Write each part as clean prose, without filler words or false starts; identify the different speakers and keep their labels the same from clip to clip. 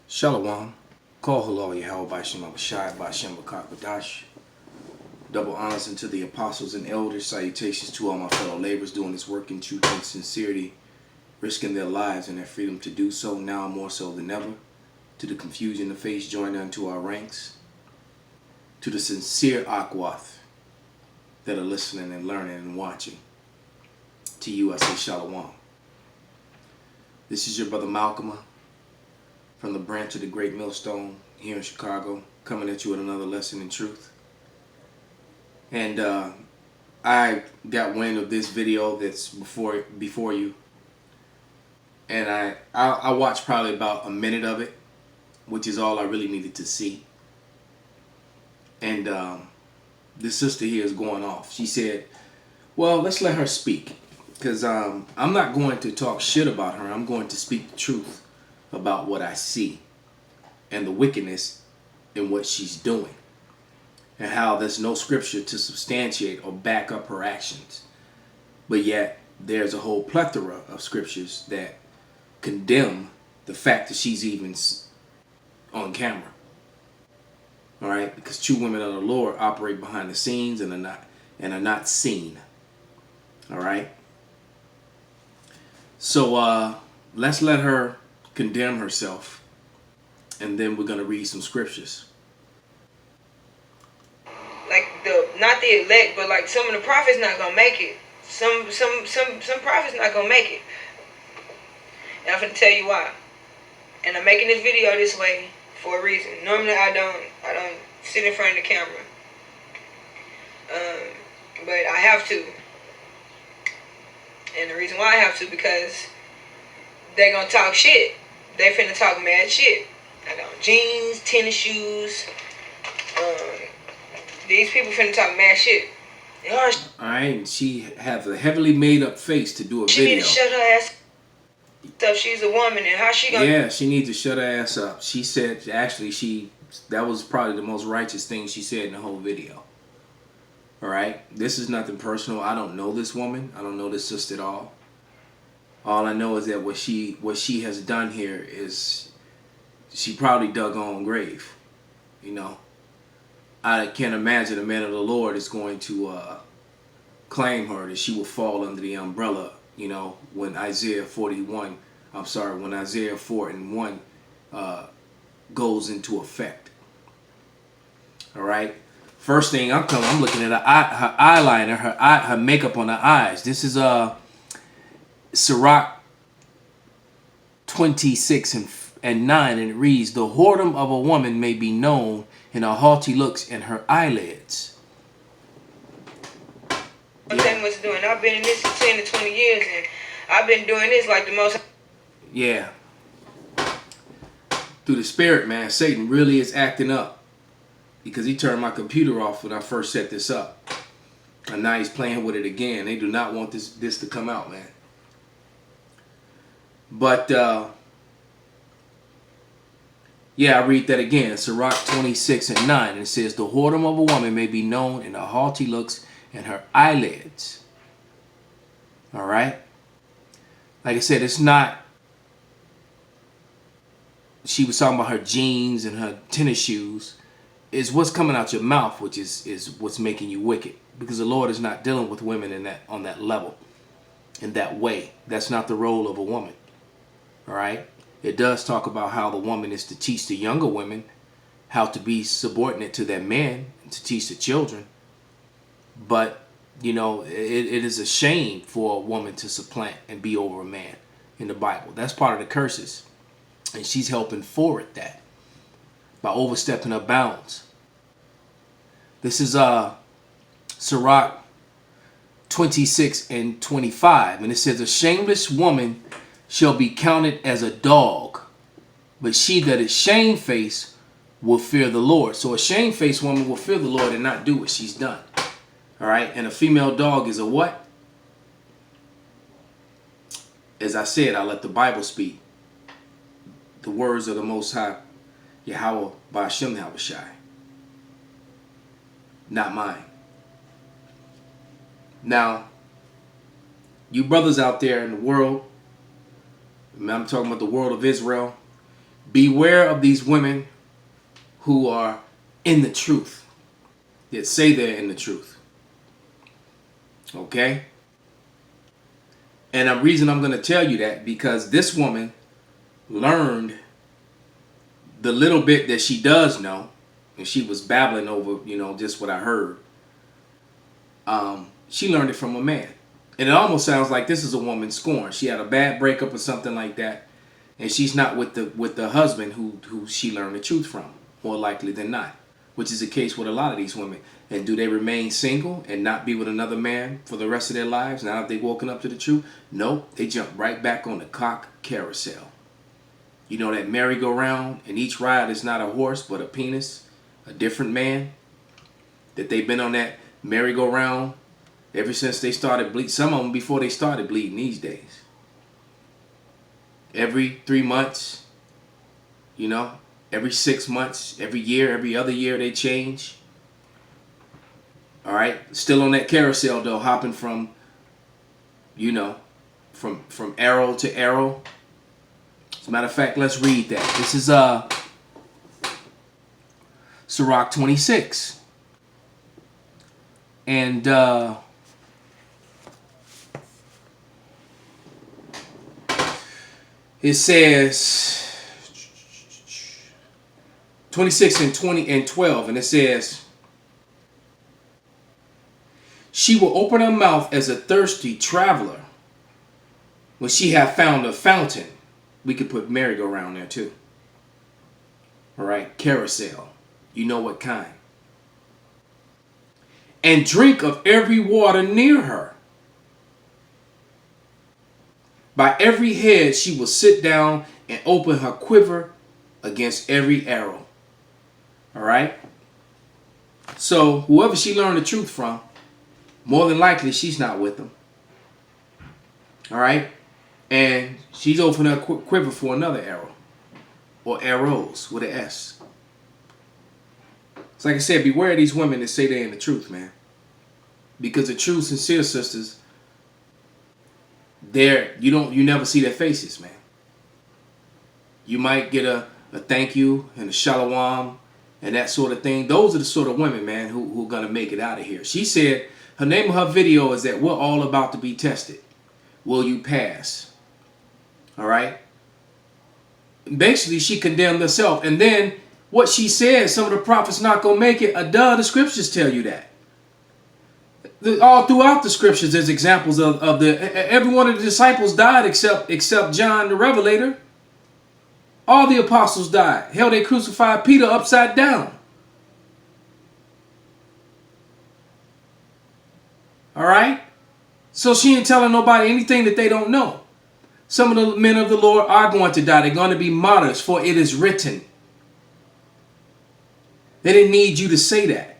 Speaker 1: Shalom. Call halal Yahweh by Shem Abishai by Shem Badash. Double honors unto the apostles and elders. Salutations to all my fellow laborers doing this work in truth and sincerity, risking their lives and their freedom to do so, now more so than ever. To the confusion of face, join unto our ranks. To the sincere Akwath that are listening and learning and watching. To you I say Shalom. This is your brother Malcolm from the branch of the Great Millstone here in Chicago, coming at you with another lesson in truth. And I got wind of this video that's before you, and I watched probably about a minute of it, which is all I really needed to see. And this sister here is going off. She said, well, let's let her speak, because I'm not going to talk shit about her. I'm going to speak the truth about what I see and the wickedness in what she's doing, and how there's no scripture to substantiate or back up her actions. But yet there's a whole plethora of scriptures that condemn the fact that she's even on camera. All right, because true women of the Lord operate behind the scenes and are not seen. All right. So let's let her condemn herself, and then we're going to read some scriptures.
Speaker 2: Like not the elect, but like some of the prophets not gonna make it. Some prophets not gonna make it. And I'm gonna tell you why. And I'm making this video this way for a reason. Normally I don't sit in front of the camera. But I have to. And the reason why I have to, because they gonna talk shit. They finna talk mad shit. I got jeans, tennis shoes. These people finna talk mad shit.
Speaker 1: Alright, she has a heavily made up face to do a
Speaker 2: she
Speaker 1: video.
Speaker 2: She need to shut her ass up. She's a woman, and how she gonna...
Speaker 1: Yeah, she needs to shut her ass up. She said, actually, that was probably the most righteous thing she said in the whole video. Alright, this is nothing personal. I don't know this woman. I don't know this sister at all. All I know is that what she has done here is she probably dug her own grave. You know, I can't imagine a man of the Lord is going to claim her, that she will fall under the umbrella. You know, when Isaiah 4 and 1 goes into effect. All right. First thing I'm looking at her eyeliner, her makeup on her eyes. This is Sirach 26 and 9, and it reads, the whoredom of a woman may be known in her haughty looks and her eyelids.
Speaker 2: I'm telling you what to do, and I've been in this for 10 to 20 years, and I've been doing this like the most...
Speaker 1: Yeah. Through the spirit, man, Satan really is acting up, because he turned my computer off when I first set this up. And now he's playing with it again. They do not want this to come out, man. But, yeah, I read that again. Sirach 26 and 9. And it says, the whoredom of a woman may be known in her haughty looks and her eyelids. All right? Like I said, it's not... She was talking about her jeans and her tennis shoes. It's what's coming out your mouth, which is what's making you wicked. Because the Lord is not dealing with women on that level, in that way. That's not the role of a woman. All right? It does talk about how the woman is to teach the younger women how to be subordinate to their man and to teach the children. But, you know, it is a shame for a woman to supplant and be over a man in the Bible. That's part of the curses. And she's helping forward that by overstepping her bounds. This is Sirach 26 and 25. And it says, a shameless woman shall be counted as a dog, but she that is shamefaced will fear the Lord. So a shamefaced woman will fear the Lord and not do what she's done. All right. And a female dog is a what? As I said, I let the Bible speak. The words of the Most High, Yahweh by Shem Abishai. Not mine. Now, you brothers out there in the world, I'm talking about the world of Israel, beware of these women who are in the truth, that say they're in the truth. Okay? And the reason I'm going to tell you that, because this woman learned the little bit that she does know, and she was babbling over, just what I heard. She learned it from a man. And it almost sounds like this is a woman scorned. She had a bad breakup or something like that, and she's not with the husband who she learned the truth from, more likely than not, which is the case with a lot of these women. And do they remain single and not be with another man for the rest of their lives now that they've woken up to the truth? Nope, they jump right back on the cock carousel. You know, that merry-go-round, and each ride is not a horse but a penis, a different man, that they've been on that merry-go-round ever since they started bleeding. Some of them before they started bleeding these days. Every 3 months, every 6 months, every year, every other year they change. All right, still on that carousel though, hopping from arrow to arrow. As a matter of fact, let's read that. This is Sirach 26. And it says 26 and 20 and 12, and it says, she will open her mouth as a thirsty traveler when she hath found a fountain. We could put merry-go-round there too. All right, carousel. You know what kind. And drink of every water near her. By every head she will sit down and open her quiver against every arrow. All right? So whoever she learned the truth from, more than likely she's not with them. All right? And she's opening her quiver for another arrow. Or arrows with an S. So like I said, beware of these women that say they're in the truth, man. Because the true, sincere sisters, you never see their faces, man. You might get a thank you and a shalom and that sort of thing. Those are the sort of women, man, who are gonna make it out of here. She said her name of her video is that we're all about to be tested. Will you pass? All right. Basically, she condemned herself, and then what she said, some of the prophets not gonna make it. The scriptures tell you that. All throughout the scriptures, there's examples of every one of the disciples died except John the Revelator. All the apostles died. Hell, they crucified Peter upside down. All right? So she ain't telling nobody anything that they don't know. Some of the men of the Lord are going to die. They're going to be martyrs, for it is written. They didn't need you to say that.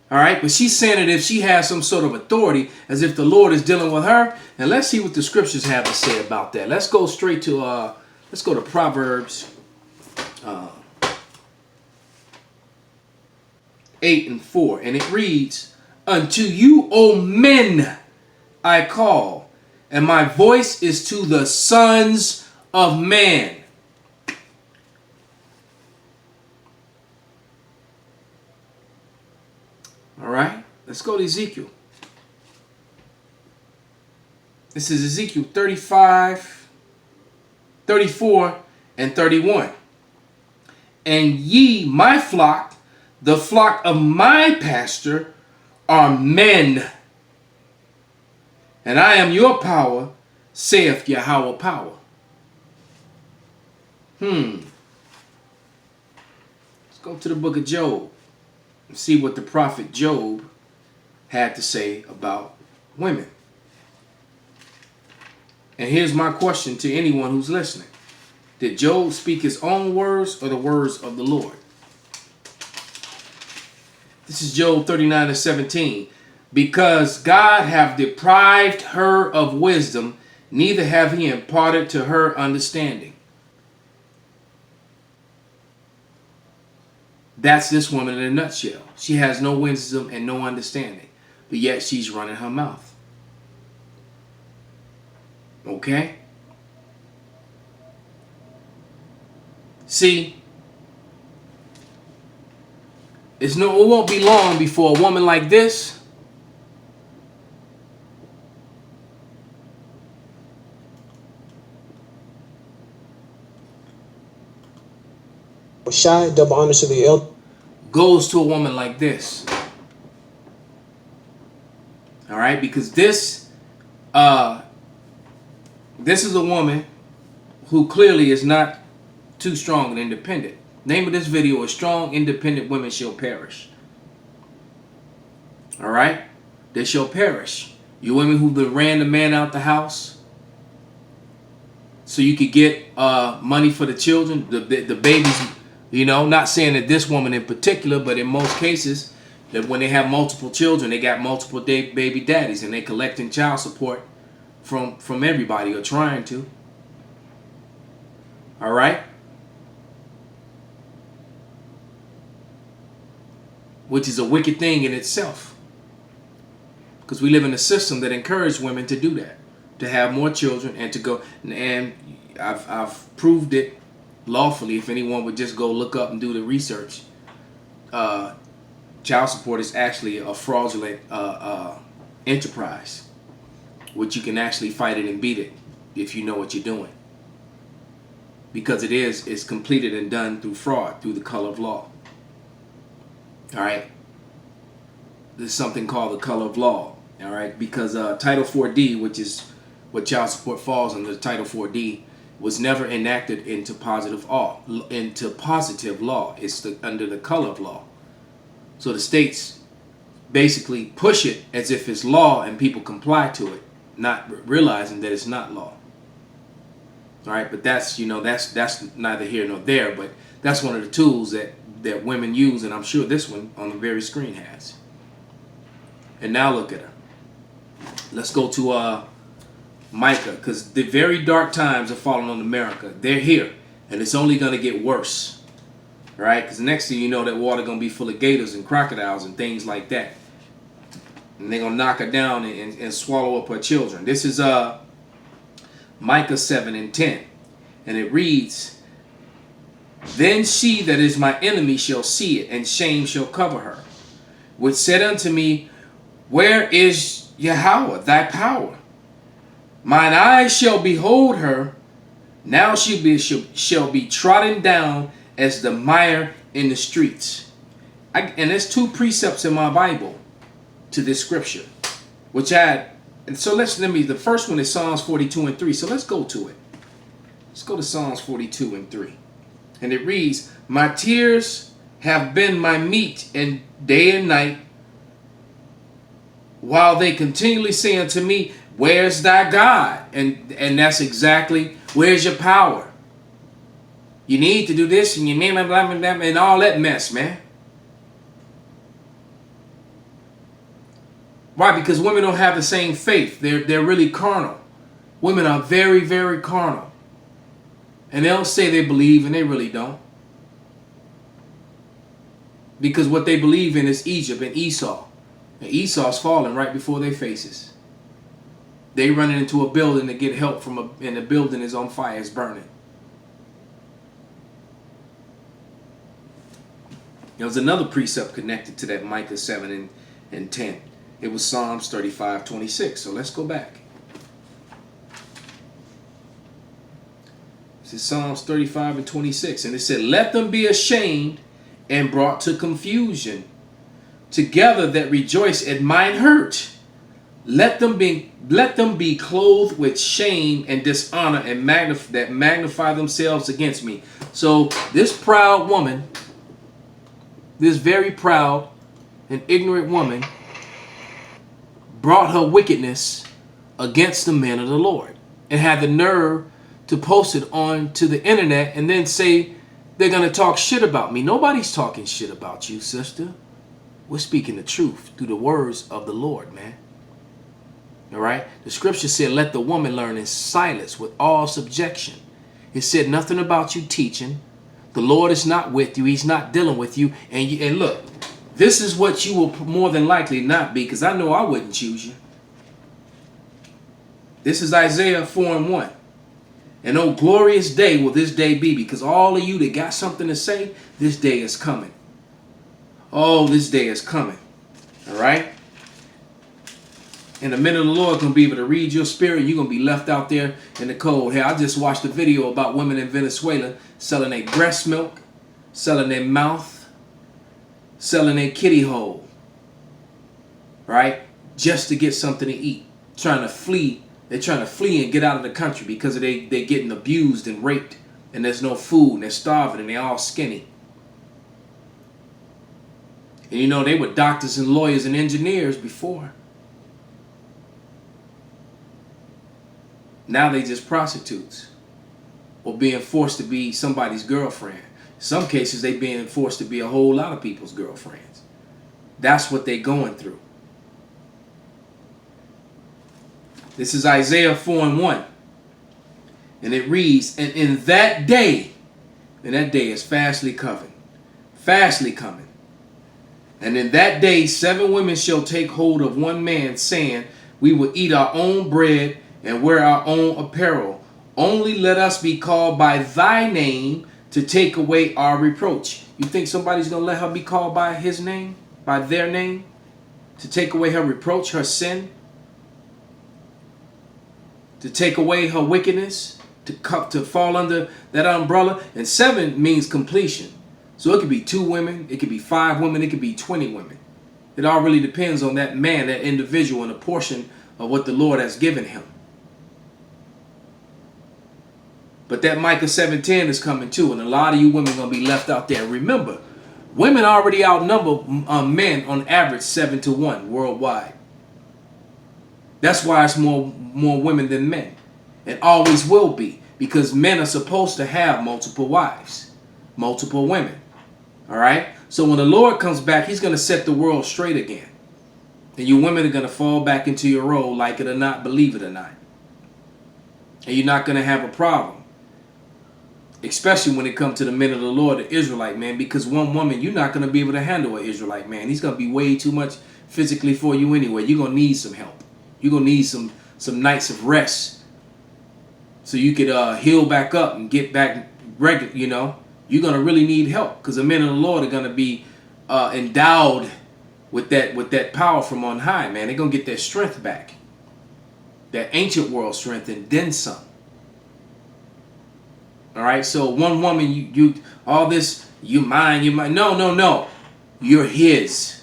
Speaker 1: All right, but she's saying it if she has some sort of authority, as if the Lord is dealing with her. And let's see what the scriptures have to say about that. Let's go straight to let's go to Proverbs 8:4, and it reads, "Unto you, O men, I call, and my voice is to the sons of man." All right, let's go to Ezekiel. This is Ezekiel 35, 34, and 31. "And ye, my flock, the flock of my pasture, are men. And I am your power, saith Yahweh power." Let's go to the book of Job. See what the prophet Job had to say about women. And here's my question to anyone who's listening. Did Job speak his own words or the words of the Lord? This is Job 39:17. "Because God hath deprived her of wisdom, neither have he imparted to her understanding." That's this woman in a nutshell. She has no wisdom and no understanding, but yet she's running her mouth. Okay? See, it won't be long before a woman like this
Speaker 3: Shy, double honors to the elder.
Speaker 1: goes to a woman like this. All right, because this is a woman who clearly is not too strong and independent. Name of this video is Strong Independent Women Shall Perish. All right, they shall perish. You women who ran the man out the house so you could get money for the children, the babies. You know, not saying that this woman in particular, but in most cases, that when they have multiple children, they got multiple baby daddies, and they collecting child support from everybody, or trying to. All right? Which is a wicked thing in itself. Because we live in a system that encourages women to do that, to have more children and to go. And I've proved it lawfully. If anyone would just go look up and do the research, child support is actually a fraudulent enterprise, which you can actually fight it and beat it if you know what you're doing. Because it's completed and done through fraud, through the color of law. All right. There's something called the color of law. All right. Because Title 4D, which is what child support falls under, Title 4D, was never enacted into positive law. It's under the color of law. So the states basically push it as if it's law and people comply to it, not realizing that it's not law. All right, but that's neither here nor there. But that's one of the tools that women use, and I'm sure this one on the very screen has. And now look at her. Let's go to Micah, because the very dark times are falling on America. They're here, and it's only going to get worse. All right, because next thing you know, that water going to be full of gators and crocodiles and things like that. And they're going to knock her down and swallow up her children. This is Micah 7:10. And it reads, "Then she that is my enemy shall see it, and shame shall cover her, which said unto me, Where is Yahweh thy power? Mine eyes shall behold her. Now she shall be trodden down as the mire in the streets." And there's two precepts in my Bible to this scripture, which the first one is Psalms 42:3. So let's go to it. Let's go to Psalms 42:3. And it reads, "My tears have been my meat and day and night, while they continually say unto me, Where's thy God?" And that's exactly, where's your power? You need to do this and you name it, blah, blah, blah, and all that mess, man. Why? Because women don't have the same faith. They're really carnal. Women are very, very carnal. And they'll say they believe and they really don't. Because what they believe in is Egypt and Esau. And Esau's falling right before their faces. They running into a building to get help and the building is on fire, it's burning. There was another precept connected to that Micah 7:10. It was Psalms 35:26. So let's go back. This is Psalms 35:26. And it said, "Let them be ashamed and brought to confusion, together that rejoice at mine hurt. Let them be clothed with shame and dishonor, and magnify themselves against me." So this proud woman, this very proud and ignorant woman, brought her wickedness against the men of the Lord, and had the nerve to post it onto the internet and then say they're going to talk shit about me. Nobody's talking shit about you, sister. We're speaking the truth through the words of the Lord, man. All right? The scripture said, "Let the woman learn in silence with all subjection." It said nothing about you teaching. The Lord is not with you. He's not dealing with you. And look, this is what you will more than likely not be, because I know I wouldn't choose you. This is Isaiah 4:1. And oh, glorious day will this day be, because all of you that got something to say, this day is coming. Oh, this day is coming. All right? In a minute, the Lord going to be able to read your spirit. You're going to be left out there in the cold. Hey, I just watched a video about women in Venezuela selling their breast milk, selling their mouth, selling their kitty hole, right? Just to get something to eat. Trying to flee. They're trying to flee and get out of the country because they're getting abused and raped. And there's no food. And they're starving and they're all skinny. And you know, they were doctors and lawyers and engineers before. Now they just prostitutes. Or being forced to be somebody's girlfriend. In some cases, they being forced to be a whole lot of people's girlfriends. That's what they're going through. This is Isaiah 4:1. And it reads, and in that day, and that day is fastly coming. Fastly coming. And in that day, 7 women shall take hold of one man, saying, we will eat our own bread and wear our own apparel. Only let us be called by thy name to take away our reproach. You think somebody's going to let her be called by his name? By their name? To take away her reproach, her sin? To take away her wickedness? To fall under that umbrella? And 7 means completion. So it could be 2 women, it could be 5 women, it could be 20 women. It all really depends on that man, that individual, and a portion of what the Lord has given him. But that Micah 7:10 is coming too, and a lot of you women are going to be left out there. Remember, women already outnumber men on average 7-1 worldwide. That's why it's more women than men. It always will be, because men are supposed to have multiple wives, multiple women. All right? So when the Lord comes back, he's going to set the world straight again. And you women are going to fall back into your role, like it or not, believe it or not. And you're not going to have a problem. Especially when it comes to the men of the Lord, the Israelite man, because one woman, you're not going to be able to handle an Israelite man. He's going to be way too much physically for you anyway. You're going to need some help. You're going to need some nights of rest so you could heal back up and get back regular, you know. You're going to really need help, because the men of the Lord are going to be endowed with that power from on high, man. They're going to get their strength back. That ancient world strength, and then some. All right, so one woman, you all this, you mine. No. You're his.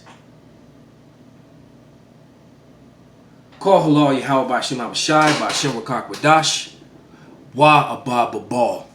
Speaker 1: Call halal Yahweh Ba'Shem Abishai Ba'Shem Rakak Wadash Wa Abba Babal.